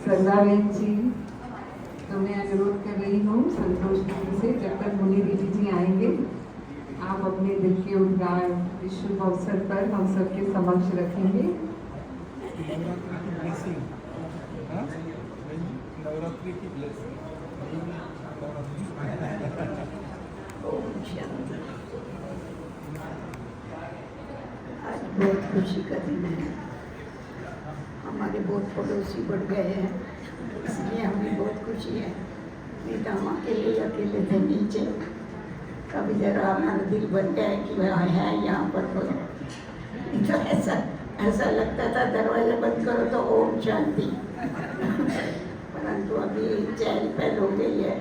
सर्वावेद जी, तो मैं अनुरोध कर रही हूँ संतोष दीदी से, जब तक मुनि दीदी जी आएंगे आप अपने दिल के उद्गार इस शुभ अवसर पर हम सबके समक्ष रखेंगे। नवरात्रि की ब्लेसिंग। आज बहुत खुशी का दिन है। हमारे बहुत पड़ोसी बढ़ गए हैं, इसलिए हमें बहुत खुशी है। नहीं तो हम अकेले थे नीचे। कभी जरा हमारा दिल बन गया कि वह है यहाँ पर करो, तो ऐसा लगता था दरवाजा बंद करो तो ओम शांति। परंतु अभी चहल पहल हो गई है।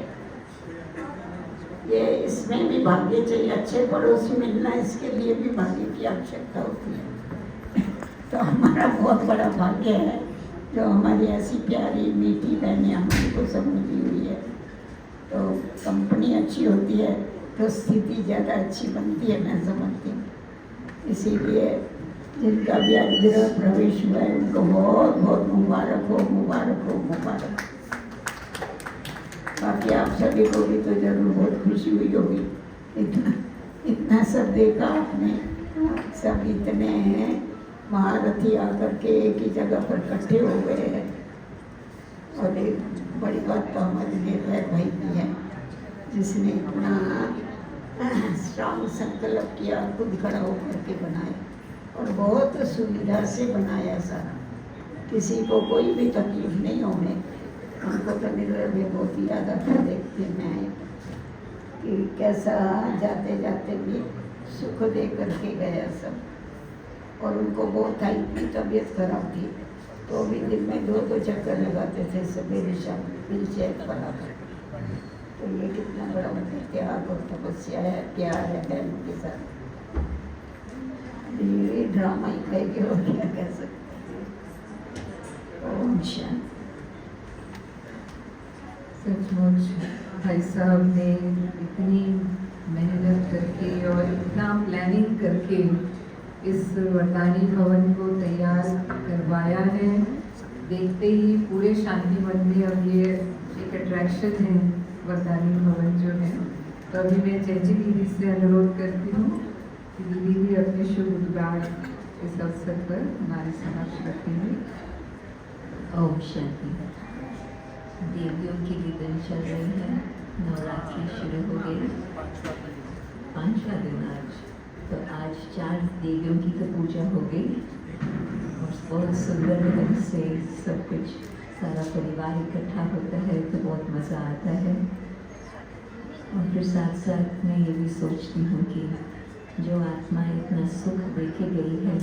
ये इसमें भी भाग्य चाहिए, अच्छे पड़ोसी मिलना, इसके लिए भी भाग्य की आवश्यकता होती है। तो हमारा बहुत बड़ा भाग्य है जो हमारी ऐसी प्यारी मीठी बहनें हमारे को सब मिली हुई है। तो कंपनी अच्छी होती है तो स्थिति ज़्यादा अच्छी बनती है, मैं समझती हूँ। इसीलिए जिनका भी आज गृह प्रवेश हुआ है उनको बहुत बहुत मुबारक हो, मुबारक हो, मुबारक। बाकी आप सभी को भी तो जरूर बहुत खुशी हुई होगी। इतना सब देखा आपने, सब इतने महारथी आकर के एक ही जगह पर इकट्ठे हो गए हैं। और एक बड़ी बात तो हमारे निर्भय भाई की है, जिसने इतना स्ट्रांग संकल्प किया, खुद खड़ा होकर के बनाया और बहुत सुविधा से बनाया सारा। किसी को कोई भी तकलीफ नहीं होने। हमको तो निर्भय भी बहुत याद आता देखते मैं कि कैसा जाते जाते भी सुख दे करके गया सब। और उनको बहुत था, इतनी तबीयत खराब थी तो भी दिन में 2-2 चक्कर लगाते थे सवेरे शाम, व्हील चेयर पर आकर। तो ये कितना बड़ा उनका त्याग और तपस्या है, प्यार है बहनों के साथ। ये ड्रामा ही कह के और क्या कह सकते। ओम शांति। सचमुच भाई साहब ने इतनी मेहनत करके और इतना प्लानिंग करके इस वरदानी भवन को तैयार करवाया है। देखते ही पूरे शांति वन में अब ये एक अट्रैक्शन है वरदानी भवन जो है। तो अभी मैं जैजी दीदी से अनुरोध करती हूँ कि दीदी भी अपने शुभ उद्गार इस अवसर पर हमारे समक्ष रखेंगे। ओम शांति। देवियों की दिन चल रही है, नवरात्रि शुरू हो गई, 5वां दिन आज। तो आज 4 देवियों की तो पूजा हो गई और बहुत सुंदर ढंग से सब कुछ, सारा परिवार इकट्ठा होता है तो बहुत मज़ा आता है। और फिर साथ साथ मैं ये भी सोचती हूँ कि जो आत्मा इतना सुख देके गई है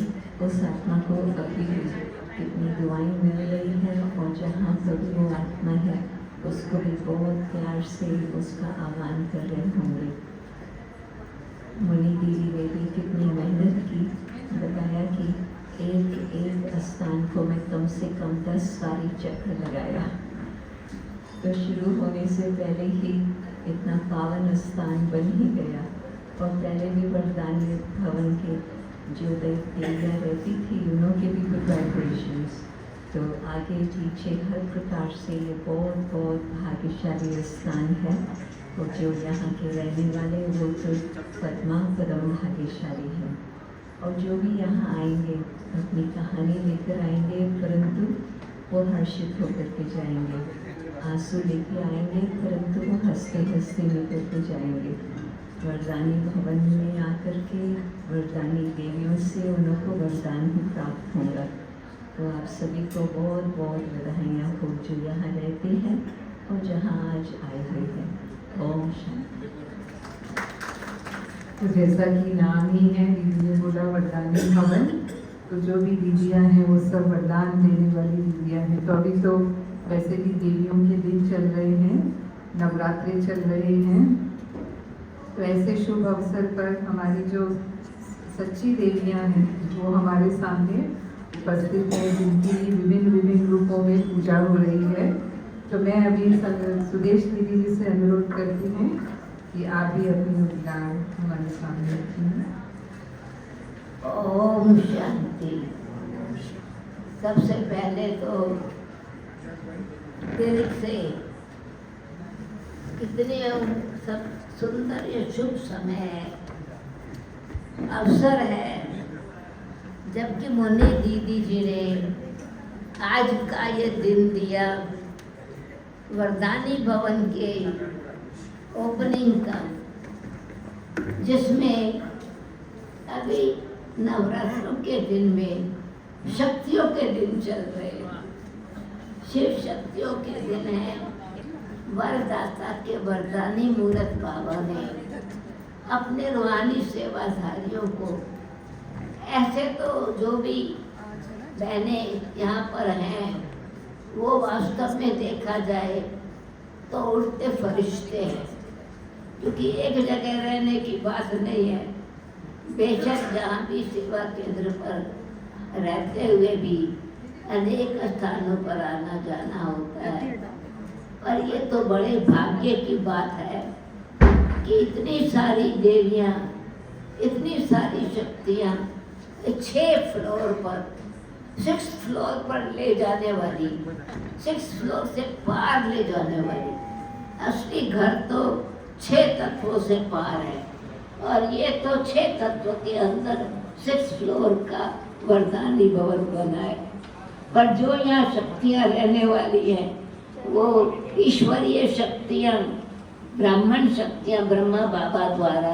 उस आत्मा को अभी कितनी दुआएं मिल रही है, और जहाँ पर भी वो आत्मा है उसको भी बहुत प्यार से उसका आह्वान कर रहे होंगे। मुनि दीदी ने भी कितनी मेहनत की, बताया कि एक एक स्थान को मैं कम से कम 10 सारी चक्र लगाया। तो शुरू होने से पहले ही इतना पावन स्थान बन ही गया। और पहले भी वरदानी भवन के जो देवियाँ रहती थी उनों के भी गुड वाइब्रेशंस। तो आगे पीछे हर प्रकार से ये बहुत बहुत भाग्यशाली स्थान है। और जो यहाँ के रहने वाले वो तो पद्मा परम भाग्यशाली है। और जो भी यहाँ आएंगे अपनी कहानी लेकर आएंगे, परंतु वो हर्षित होकर के जाएंगे, आंसू लेके आएंगे, परंतु वो हंसते हंसते निकल के जाएंगे। वरदानी भवन में आकर के वरदानी देवियों से उनको वरदान ही प्राप्त होगा। तो आप सभी को बहुत बहुत बधाइयाँ हो जो यहाँ रहते हैं और जहाँ आज आए हुए हैं। ओम शांति। तो जैसा कि नाम ही है, दीदी ने बोला वरदानी भवन, तो जो भी दीदियाँ हैं वो सब वरदान देने वाली दीदियाँ हैं। तो अभी तो वैसे भी देवियों के दिन चल रहे हैं, नवरात्रि चल रहे हैं। तो ऐसे शुभ अवसर पर हमारी जो सच्ची देवियाँ हैं वो हमारे सामने उपस्थित है, जिनकी विभिन्न विभिन्न रूपों में पूजा हो रही है। तो मैं अभी सुदेश दीदी जी से अनुरोध करती हूँ कि आप भी अपनी उद्गार हमारे सामने रखें। ओम शांति। सबसे पहले तो दिल से कितने सब सुंदर ये शुभ समय है, अवसर है, जबकि मुन्नी दीदी जी ने आज का ये दिन दिया वरदानी भवन के ओपनिंग का, जिसमें अभी नवरात्रों के दिन में शक्तियों के दिन चल रहे हैं, शिव शक्तियों के दिन है। वरदाता के वरदानी मूरत बाबा ने अपने रूहानी सेवाधारियों को, ऐसे तो जो भी बहनें यहाँ पर हैं वो वास्तव में देखा जाए तो उड़ते फरिश्ते हैं, क्योंकि एक जगह रहने की बात नहीं है। बेशक जहाँ भी सेवा केंद्र पर रहते हुए भी अनेक स्थानों पर आना जाना होता है, पर ये तो बड़े भाग्य की बात है कि इतनी सारी देवियाँ, इतनी सारी शक्तियाँ 6 फ्लोर पर, 6 फ्लोर पर ले जाने वाली, 6 फ्लोर से पार ले जाने वाली। असली घर तो 6 तत्वों से पार है, और ये तो 6 तत्वों के अंदर 6 फ्लोर का वरदानी भवन बना है। पर जो यहाँ शक्तियाँ रहने वाली हैं वो ईश्वरीय शक्तियाँ, ब्राह्मण शक्तियाँ, ब्रह्मा बाबा द्वारा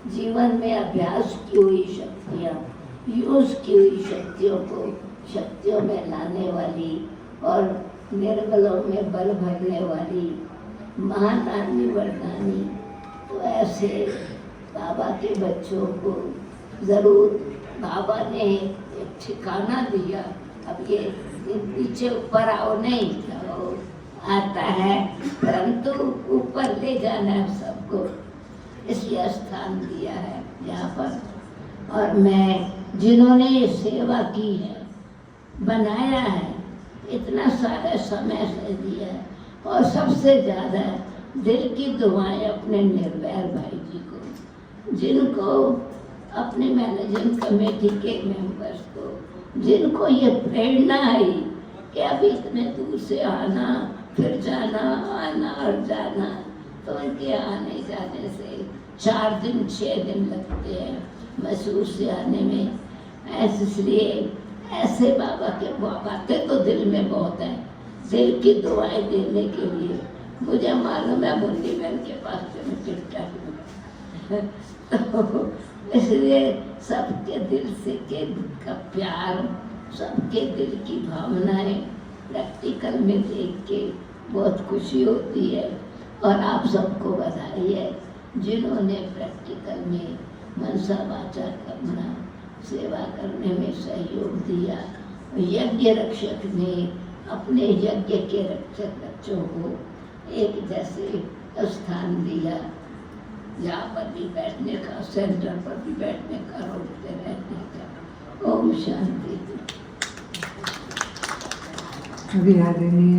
जीवन में अभ्यास की हुई शक्तियाँ, यूज की हुई शक्तियों को शक्तियों में लाने वाली और निर्बलों में बल भरने वाली महादानी वरदानी। तो ऐसे बाबा के बच्चों को ज़रूर बाबा ने एक ठिकाना दिया। अब ये नीचे ऊपर आओ नहीं, जाओ आता है, परंतु ऊपर ले जाना है सबको, इसलिए स्थान दिया है यहाँ पर। और मैं जिन्होंने ये सेवा की है, बनाया है, इतना सारा समय से दिया है, और सबसे ज़्यादा दिल की दुआएं अपने निर्वैर भाई जी को, जिनको अपने मैनेजिंग कमेटी के मेंबर्स को, जिनको ये प्रेरणा आई कि अब इतने दूर से आना, फिर जाना, आना और जाना, तो उनके आने जाने से 4 दिन 6 दिन लगते हैं मैसूर से आने में। ऐसे इसलिए ऐसे बाबा के बातें तो दिल में बहुत है, दिल की दुआएं देने के लिए। मुझे मालूम है मुन्नी बहन के पास से मैं चिट्ठा तो इसलिए सबके दिल से के का प्यार, सबके दिल की भावनाएं प्रैक्टिकल में देख के बहुत खुशी होती है। और आप सबको बधाई है जिन्होंने प्रैक्टिकल में मनसा वाचा करना, सेवा करने में सहयोग दिया। यज्ञ रक्षक ने अपने यज्ञ के रक्षक बच्चों को एक जैसे स्थान दिया, जहाँ पर भी बैठने का, सेंटर पर भी बैठने का, रोकते रहने का। ओम शांति। अभी आदरणीय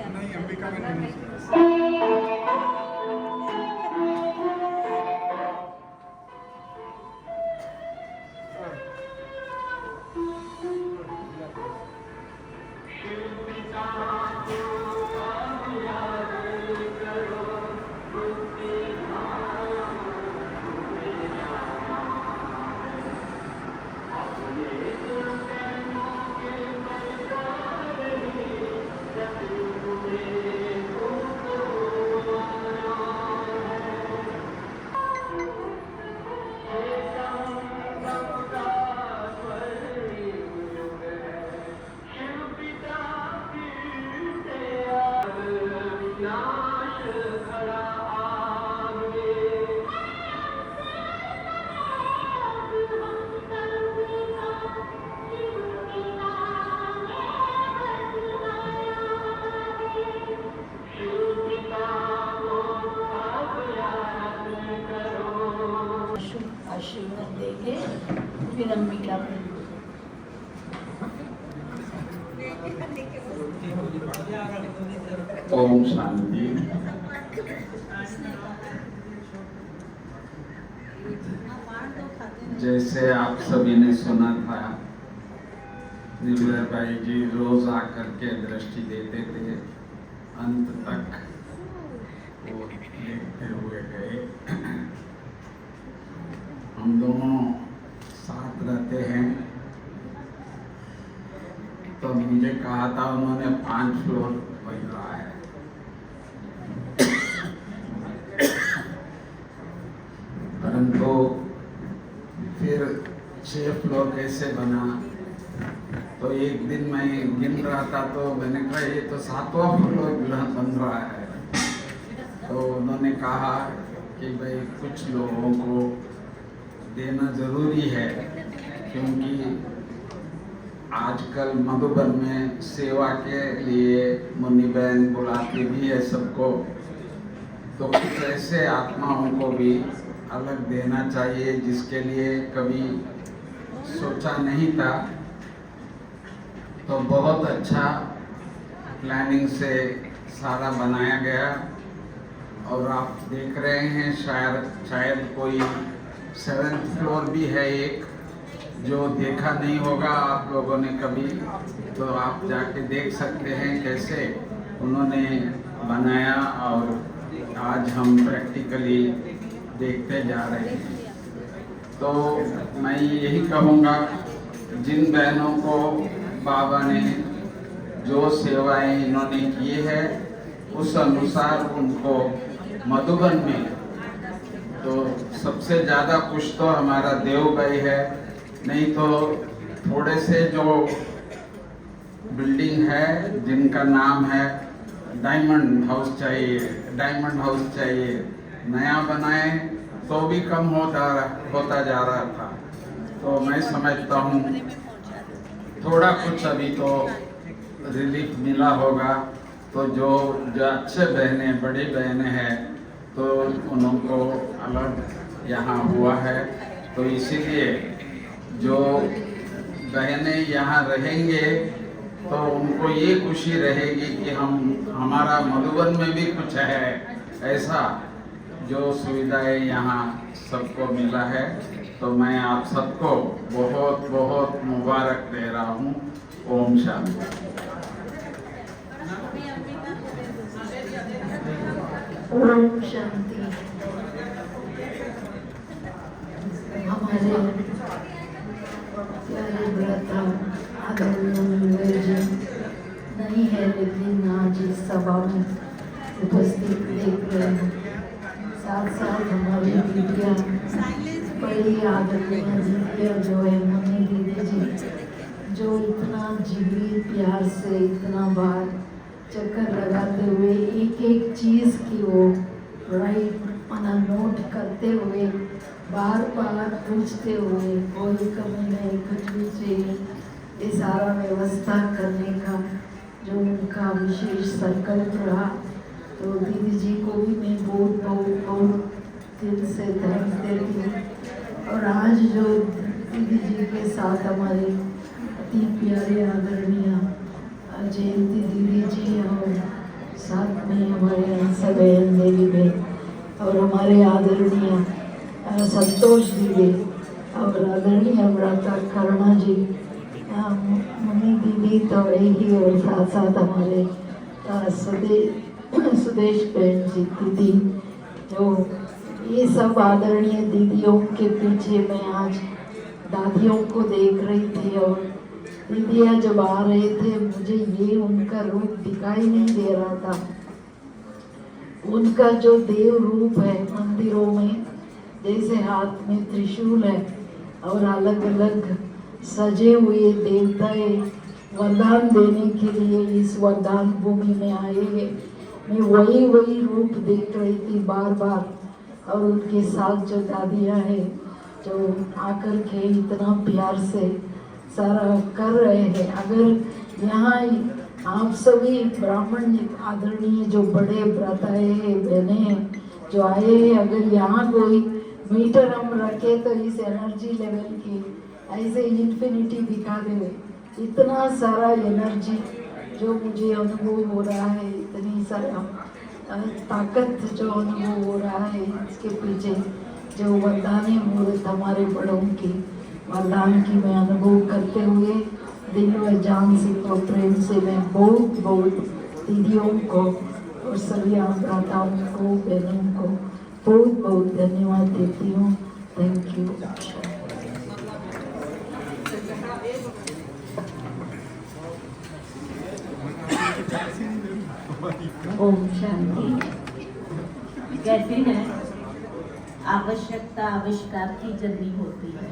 नहीं, अंबिका में नहीं। आशीर्वाद देंगे फिर अंबिका में। ओम शांति। जैसे आप सभी ने सुना था, निर्भय भाई जी रोज आकर के दृष्टि देते थे, अंत तक वो देखते हुए गए। हम दोनों साथ रहते हैं। तो मुझे कहा था, उन्होंने 5 फ्लोर बनवा है। परंतु फिर 6 फ्लोर कैसे बना, तो एक दिन मैं गिन रहा था तो मैंने कहा ये तो 7वां फ्लोर बन रहा है। तो उन्होंने कहा कि भाई कुछ लोगों को देना जरूरी है, क्योंकि आजकल मधुबन में सेवा के लिए मुन्नी बहन बुलाती भी है सबको, तो कुछ ऐसे आत्माओं को भी अलग देना चाहिए जिसके लिए कभी सोचा नहीं था। तो बहुत अच्छा प्लानिंग से सारा बनाया गया और आप देख रहे हैं शायद कोई 7th फ्लोर भी है एक, जो देखा नहीं होगा आप लोगों ने कभी, तो आप जाके देख सकते हैं कैसे उन्होंने बनाया और आज हम प्रैक्टिकली देखते जा रहे हैं। तो मैं यही कहूँगा, जिन बहनों को बाबा ने जो सेवाएं इन्होंने की है उस अनुसार उनको मधुबन में, तो सबसे ज़्यादा कुछ तो हमारा देव भाई है, नहीं तो थोड़े से जो बिल्डिंग है जिनका नाम है डायमंड हाउस चाहिए, नया बनाए तो भी कम होता जा रहा था। तो मैं समझता हूँ थोड़ा कुछ अभी तो रिलीफ मिला होगा। तो जो अच्छे बहनें, बड़ी बहनें हैं, तो उनको अलग यहाँ हुआ है। तो इसीलिए जो बहनें यहाँ रहेंगे तो उनको ये खुशी रहेगी कि हमारा मधुबन में भी कुछ है ऐसा, जो सुविधाएं यहाँ सबको मिला है। तो मैं आप सबको बहुत बहुत मुबारक दे रहा हूँ। ओम शांति। ओम शांति। हमारे प्यारे व्रता आदरणीय जी नहीं है, लेकिन आज इस सभा में उपस्थित देख रहे हैं। साथ साथ हमारी दीदियाँ, बड़ी आदरणीय दीदियाँ जो है मुन्नी दीदी जी, जो इतना जिगरी प्यार से इतना बार चक्कर लगाते हुए एक एक चीज़ की वो नोट करते हुए, बार बार पूछते हुए, कोई कमी नहीं, कुछ भी चाहिए, ये सारा व्यवस्था करने का जो उनका विशेष संकल्प रहा। तो दीदी जी को भी मैं बहुत दिल से थैंक्स देती हूँ। और आज जो दीदी जी के साथ हमारे अति प्यारे आदरणीय जयंती दीदी जी और साथ में हमारे हंसा बहन देवी बहन और हमारे आदरणीय संतोष दीदी और आदरणीय व्रता करुणा जी, मुन्नी दीदी तो ही, और साथ साथ हमारे सुदेश बहन जी दीदी, जो ये सब आदरणीय दीदियों के पीछे मैं आज दादियों को देख रही थी। और दीदियाँ जब आ रहे थे, मुझे ये उनका रूप दिखाई नहीं दे रहा था। उनका जो देव रूप है मंदिरों में, जैसे हाथ में त्रिशूल है और अलग अलग सजे हुए देवताएं वरदान देने के लिए इस वरदान भूमि में आए हैं। मैं वही रूप देख रही थी बार बार। और उनके साथ जो दादियाँ हैं, जो आकर के इतना प्यार से सारा कर रहे हैं। अगर यहाँ आप सभी ब्राह्मण आदरणीय जो बड़े व्रताएं हैं, बहनें हैं जो आए हैं, अगर यहाँ कोई मीटर हम रखे तो इस एनर्जी लेवल की ऐसे इन्फिनिटी दिखा दे। इतना सारा एनर्जी जो मुझे अनुभव हो रहा है, इतनी सारा ताकत जो अनुभव हो रहा है, इसके पीछे जो वरदानी मूर्त हमारे बड़ों की वरदान की मैं अनुभव करते हुए दिल व जान से और प्रेम से मैं बहुत बहुत दीदियों को और सभी भ्राताओं को बहनों को बहुत बहुत धन्यवाद देती हूँ। Thank you. ओम शांति। कहते हैं आवश्यकता आविष्कार की जन्नी होती है।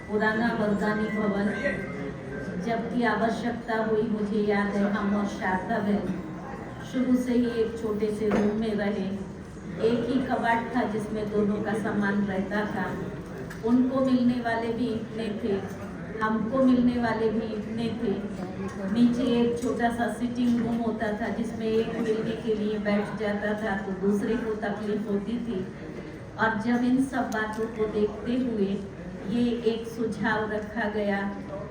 पुराना वरदानी भवन जबकि आवश्यकता हुई, मुझे याद है हम और शारदा बहन शुरू से ही एक छोटे से रूम में रहे। एक ही कबाड़ था जिसमें दोनों का सामान रहता था। उनको मिलने वाले भी इतने थे, हमको मिलने वाले भी इतने थे। नीचे एक छोटा सा सिटिंग रूम होता था जिसमें एक मिलने के लिए बैठ जाता था तो दूसरे को तकलीफ होती थी। और जब इन सब बातों को देखते हुए ये एक सुझाव रखा गया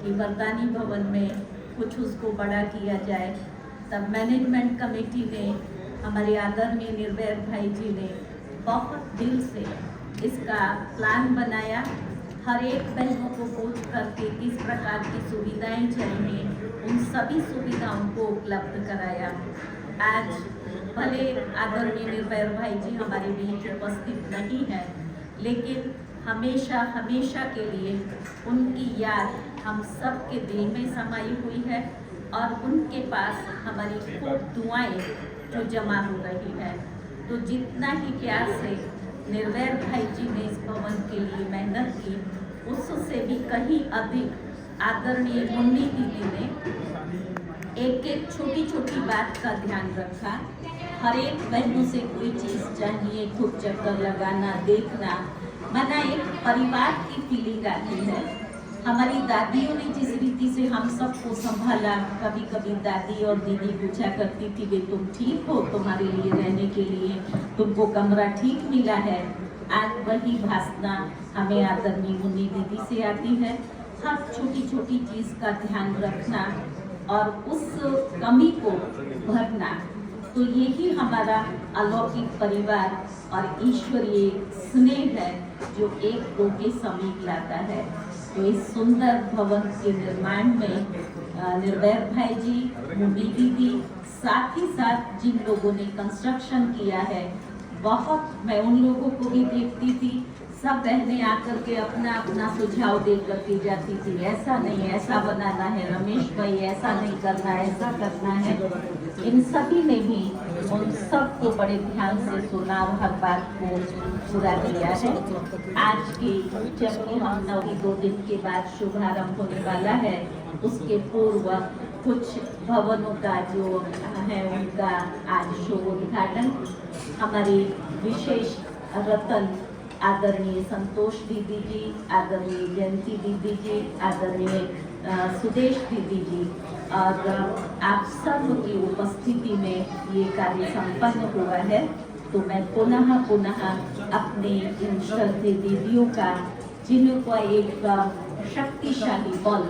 कि वरदानी भवन में कुछ उसको बड़ा किया जाए, तब मैनेजमेंट कमेटी ने, हमारे आदरणीय निर्भय भाई जी ने बहुत दिल से इसका प्लान बनाया। हर एक बहनों को पूछ करके किस प्रकार की सुविधाएं चाहिए, उन सभी सुविधाओं को उपलब्ध कराया। आज भले आदरणीय निर्भय भाई जी हमारे बीच उपस्थित नहीं है, लेकिन हमेशा हमेशा के लिए उनकी याद हम सब के दिल में समाई हुई है और उनके पास हमारी खूब दुआएं जो जमा हो रही है। तो जितना ही प्यार से निर्भय भाई जी ने इस भवन के लिए मेहनत की, उससे भी कहीं अधिक आदरणीय मुन्नी दीदी ने एक एक छोटी छोटी बात का ध्यान रखा। हर एक बहनों से कोई चीज़ चाहिए, खूब चक्कर लगाना, देखना, माना एक परिवार की फीलिंग आती है। हमारी दादियों ने जिस रीति से हम सबको संभाला, कभी कभी दादी और दीदी पूछा करती थी, वे तुम ठीक हो, तुम्हारे लिए रहने के लिए तुमको कमरा ठीक मिला है। आज वही भाषना हमें आदरणीय मुन्नी दीदी से आती है। हर छोटी छोटी चीज़ का ध्यान रखना और उस कमी को भरना, तो यही हमारा अलौकिक परिवार और ईश्वरीय स्नेह है जो एक दो के समीप लाता है। तो इस सुंदर भवन के निर्माण में निर्भय भाई जी, मुन्नी दीदी, साथ ही साथ जिन लोगों ने कंस्ट्रक्शन किया है, बहुत मैं उन लोगों को भी देखती थी, सब बहनें आकर के अपना अपना सुझाव दे करके जाती थी। ऐसा नहीं, ऐसा बनाना है रमेश भाई, ऐसा नहीं करना, ऐसा करना है। इन सभी ने भी उन सबको बड़े ध्यान से सुना और हर बात को पूरा किया है। आज की जबकि हम 2 दिन के बाद शुभारंभ होने वाला है, उसके पूर्व कुछ भवनों का जो है उनका आज शुभ उद्घाटन हमारी विशेष रतन आदरणीय संतोष दीदी जी, आदरणीय जयंती दीदी जी, आदरणीय सुदेश दीदी जी और आप सब की उपस्थिति में ये कार्य संपन्न हुआ है। तो मैं पुनः अपने इन श्रद्धेय दीदियों का, जिनका एक शक्तिशाली बल,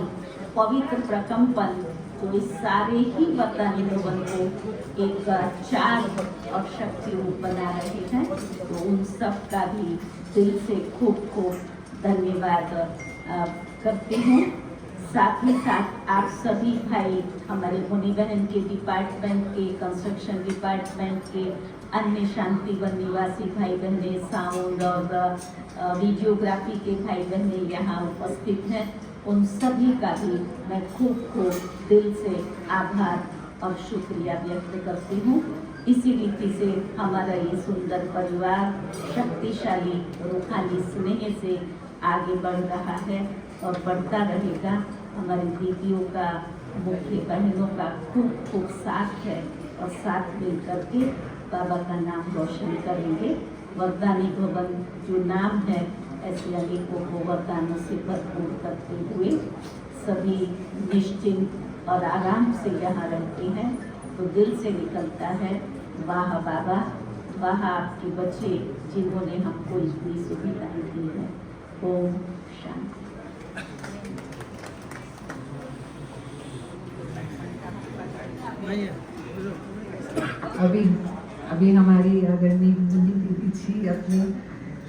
पवित्र प्रकंपन, तो इस सारे ही वरदानी भवन को एक चार्ज और शक्ति रूप बना रहे हैं। तो उन सब का भी दिल से खूब खूब धन्यवाद करती हूँ। साथ ही साथ आप सभी भाई, हमारे मुनि बहन के डिपार्टमेंट के, कंस्ट्रक्शन डिपार्टमेंट के, अन्य शांतिवन निवासी भाई बहने, साउंड और वीडियोग्राफी के भाई बहने यहाँ उपस्थित हैं, उन सभी का भी मैं खूब दिल से आभार और शुक्रिया व्यक्त करती हूँ। इसी रीति से हमारा ये सुंदर परिवार शक्तिशाली रूहानी स्नेह से आगे बढ़ रहा है और बढ़ता रहेगा। हमारी दीदियों का, मुख्य बहनों का खूब साथ है और साथ मिल करके बाबा का नाम रोशन करेंगे। वरदानी भवन जो नाम है, ऐसे अनेकों को वरदानों से भरपूर करते हुए सभी निश्चिंत और आराम से यहाँ रहते हैं। तो दिल से निकलता है, वाह बाबा, वाह आपके बच्चे जिन्होंने हमको इतनी सुविधाएं दी है। ओम शांति। अभी हमारी आदरणीय मुन्नी दीदी जी अपने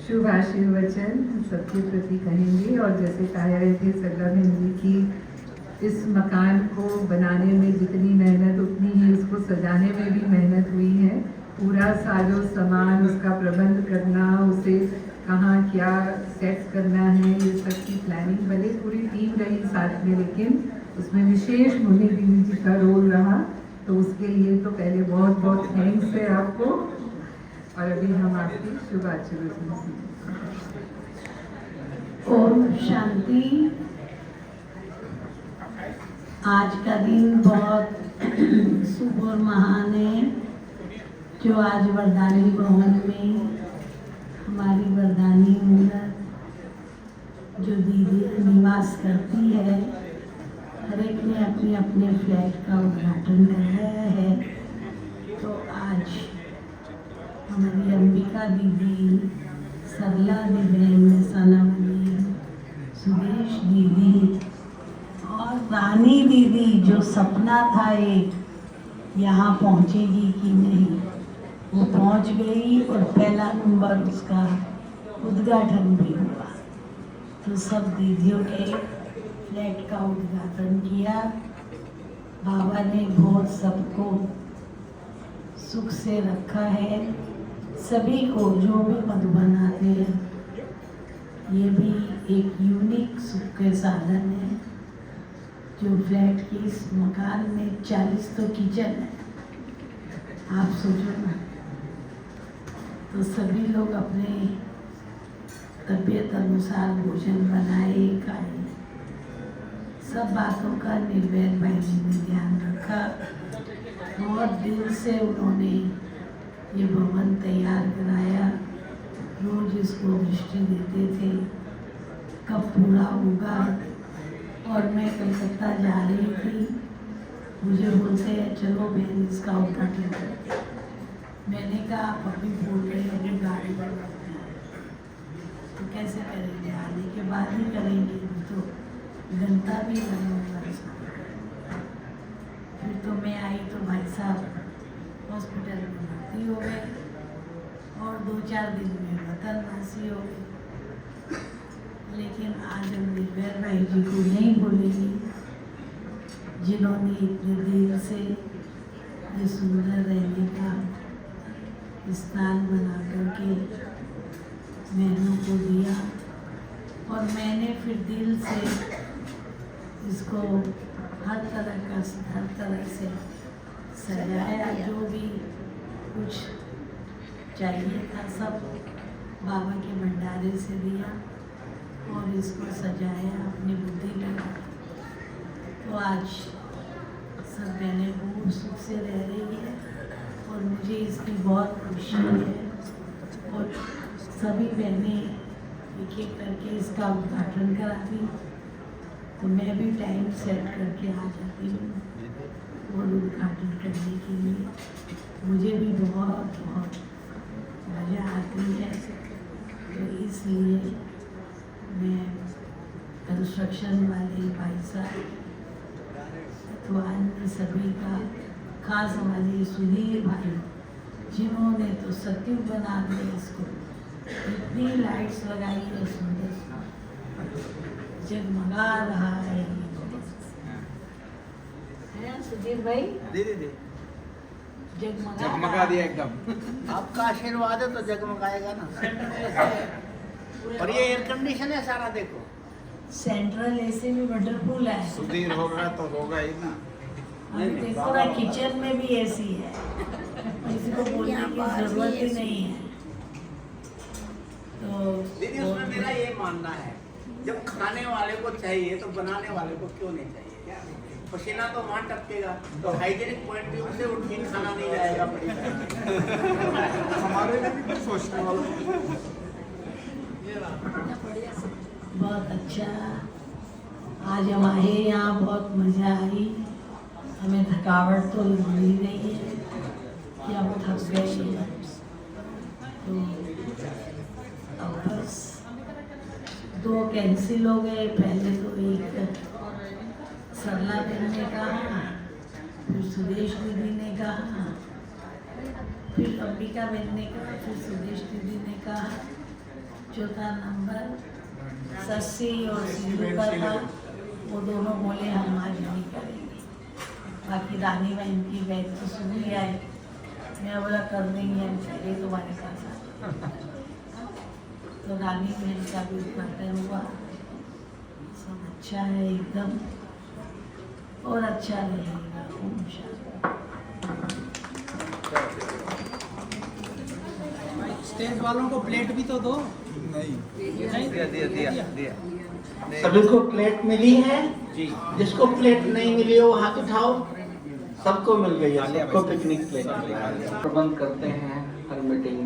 शुभ आशीर्वचन सबके प्रति कहेंगे। और जैसे कह रहे थे सरला बहन जी की इस मकान को बनाने में जितनी मेहनत उतनी ही उसको सजाने में भी मेहनत हुई है। पूरा साजो सामान उसका प्रबंध करना, उसे कहाँ क्या सेट करना है, ये सब की प्लानिंग, भले पूरी टीम रही साथ में लेकिन उसमें विशेष मुन्नी दीदी जी का रोल रहा। तो उसके लिए तो पहले बहुत बहुत थैंक्स है आपको। और अभी हम आपकी शुभ आशीर्वचन सुनेंगे। ओम शांति। आज का दिन बहुत शुभ और महान है, जो आज वरदानी भवन में हमारी वरदानी मूर्त जो दीदी निवास करती है, हर एक ने अपने अपने फ्लैट का उद्घाटन कराया है। तो आज हमारी अंबिका दीदी, सरला दीदी, सनावली, सुदेश दीदी और रानी दीदी, जो सपना था एक यहाँ पहुँचेगी कि नहीं, वो पहुँच गई और पहला नंबर उसका उद्घाटन भी हुआ। तो सब दीदियों ने फ्लैट का उद्घाटन किया। बाबा ने बहुत सबको सुख से रखा है, सभी को जो भी मधुबन आते हैं। ये भी एक यूनिक सुख के साधन है, जो फ्लैट की इस मकान में 40 तो किचन है, आप सोचो ना। तो सभी लोग अपने तबीयत अनुसार भोजन बनाए, खाए। सब बातों का निर्भय भाई जी ने ध्यान रखा। बहुत दिल से उन्होंने ये भवन तैयार कराया। रोज इसको दृष्टि देते थे कब पूरा होगा। और मैं कलकत्ता जा रही थी, मुझे बोलते हैं चलो बहन इसका उद्घाटन करो। मैंने कहा आप अभी बोल रहे हो कि गाड़ी पर तो कैसे करेंगे, आने के बाद ही करेंगे, तो घंटा भी लगेगा। फिर तो मैं आई तो भाई साहब हॉस्पिटल में भर्ती हो गए और 2-4 दिन में वतन वासी हो गए। लेकिन आज हम निर्भय भाई जी को नहीं भूलेंगे, जिन्होंने इतने देर से ये सुंदर रहने का स्थान बना करके बहनों को दिया। और मैंने फिर दिल से इसको हर तरह से सजाया। जो भी कुछ चाहिए था सब बाबा के भंडारे से दिया और इसको सजाया, अपनी बुद्धि लगा। तो आज सब बहनें बहुत सुख से रह रही है और मुझे इसकी बहुत खुशी है। और सभी बहनें एक एक करके इसका उद्घाटन कराती, तो मैं भी टाइम सेट करके आ जाती हूँ और उद्घाटन करने के लिए। मुझे भी बहुत बहुत मज़ा आती है। तो इसलिए मैं कंस्ट्रक्शन वाले भाई साहब तो अन्य सभी का, खास हमारे सुधीर भाई जिन्होंने तो सत्युग बना दिया इसको। इतनी लाइट्स लगाई है, सुंदर जगमगा रहा है सुधीर भाई। दीदी जगमगा दिया एकदम। आपका आशीर्वाद है तो जगमगाएगा ना। और ये एयर कंडीशन है सारा, देखो सेंट्रल एसी में वंडरफुल है। सुधीर होगा तो होगा ही ना। अभी देखो ना, किचन में भी एसी है, किसी को बोलने की जरूरत ही नहीं है। तो दीदी उसमें मेरा ये मानना है, जब खाने वाले को चाहिए तो बनाने वाले को क्यों नहीं चाहिए? पसीना तो वहाँ टपकेगा, तो हाइजीनिक पॉइंट व्यू से उठ के खाना नहीं जाएगा। हमारे लिए भी कुछ सोचने वाला। बहुत अच्छा, आज हम आए यहाँ, बहुत मज़ा आई। हमें थकावट तो लगी नहीं है कि हम थक गए हैं। तो अब बस 2 कैंसिल हो गए। पहले तो एक सरला बहन ने कहा, फिर सुदेश दीदी ने कहा, फिर अंबिका बहन ने कहा, फिर सुदेश दीदी ने कहा। चौथा नंबर सस्सी और सिंधु का था, वो दोनों बोले हम आज नहीं करेंगे। बाकी रानी बहन की बैठ तो सुन लिया है, मैं बोला कर देंगे हम चले तुम्हारे साथ। तो रानी बहन का भी उद्घाटन हुआ, सब अच्छा है एकदम, और अच्छा रहेगा। ओम शांति। स्टेज वालों को प्लेट भी तो दो। सभी को प्लेट मिली है जी। जिसको प्लेट नहीं मिली हो हाथ उठाओ। सबको मिल गई है, सबको पिकनिक प्लेट। प्रबंध करते हैं हर मीटिंग